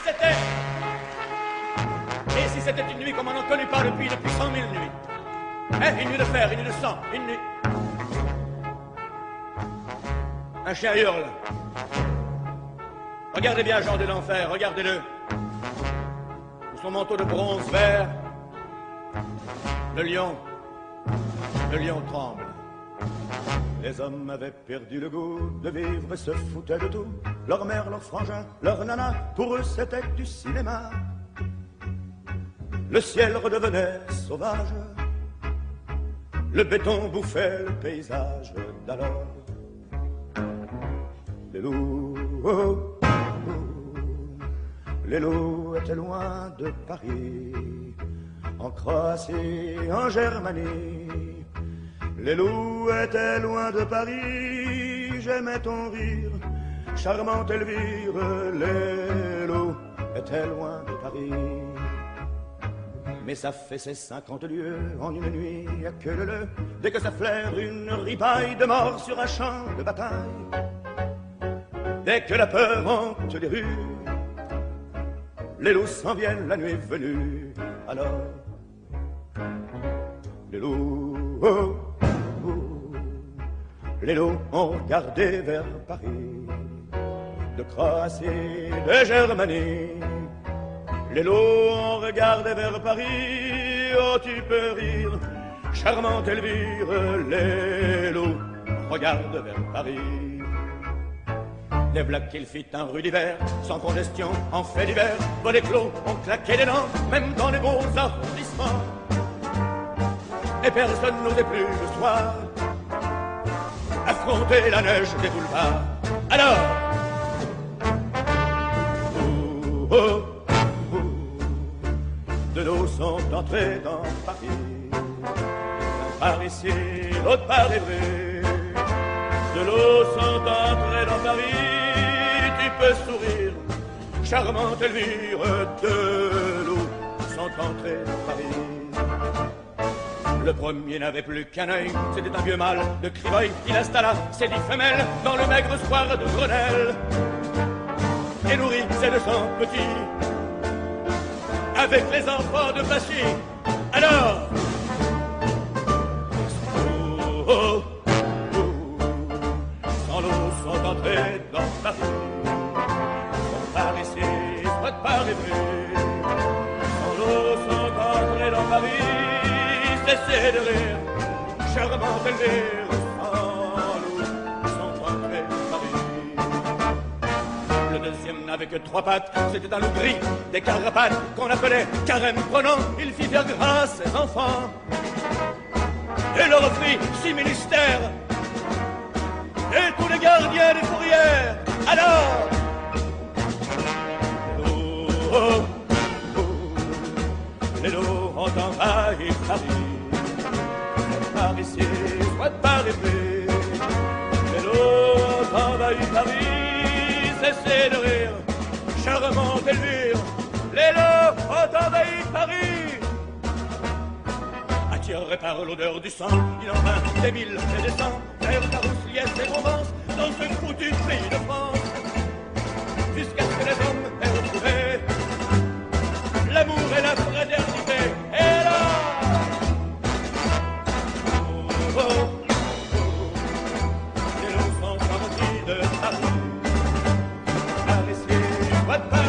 c'était... Et si c'était une nuit comme on n'en connaît pas depuis 100 000 nuits? Une nuit de fer, une nuit de sang, une nuit... Un chien hurle. Regardez bien Jean de l'enfer, regardez-le. Sous son manteau de bronze vert, le lion tremble. Les hommes avaient perdu le goût de vivre et se foutaient de tout. Leur mère, leur frangin, leur nana, pour eux c'était du cinéma. Le ciel redevenait sauvage, le béton bouffait le paysage d'alors. Les loups, oh, oh, les loups étaient loin de Paris, en Croatie, en Germanie. Les loups étaient loin de Paris, j'aimais ton rire, charmante Elvire. Les loups étaient loin de Paris. Mais ça fait ses 50 lieues en une nuit, que le dès que ça flaire une ripaille de mort sur un champ de bataille. Dès que la peur hante les rues, les loups s'en viennent la nuit venue. Alors, les loups, oh, oh, les loups ont regardé vers Paris, de Croatie, de Germanie. Les loups ont regardé vers Paris, oh tu peux rire, charmante Elvire. Les loups regardent vers Paris. Les blagues qu'il fit un rue d'hiver, sans congestion, en fait d'hiver, volets clos, on claquait des dents, même dans les beaux arrondissements. Et personne n'osait plus le soir affronter la neige des boulevards. Alors, oh, oh, oh, de l'eau sont entrés dans Paris, un par ici, l'autre par Évry. De l'eau sont entrés dans Paris, tu peux sourire, charmante Elvire. De l'eau sont entrés dans Paris. Le premier n'avait plus qu'un œil, c'était un vieux mâle de Criveuil. Il installa ses 10 femelles dans le maigre square de Grenelle et nourrissait de son petit avec les enfants de Passy. Alors, oh, oh, sont entrés dans Paris, soit par ici, soit par Évry. Sans l'eau sont entrés dans Paris, cessez de rire, charmante Elvire. Sans l'eau sont entrés dans Paris. Le deuxième n'avait que 3 pattes, c'était un loup gris, des carapates qu'on appelait carême prenant. Il fit faire grâce ses enfants et leur offrit 6 ministères et tous les gardiens des fourrières. Alors, oh, oh, oh, les loups ont envahi Paris, soit par ici, soit par Évry. Les loups ont envahi Paris, cessez de rire, charmante Elvire. Les loups ont envahi Paris. Attiré par l'odeur du sang, il en vint des milles et des cents vers Carousseliès et Provence, dans ce foutu pays de France, jusqu'à ce que les hommes aient retrouvé l'amour et la fraternité. Et là, oh, oh, oh, les loups sont sortis de Paris, par ici, soit par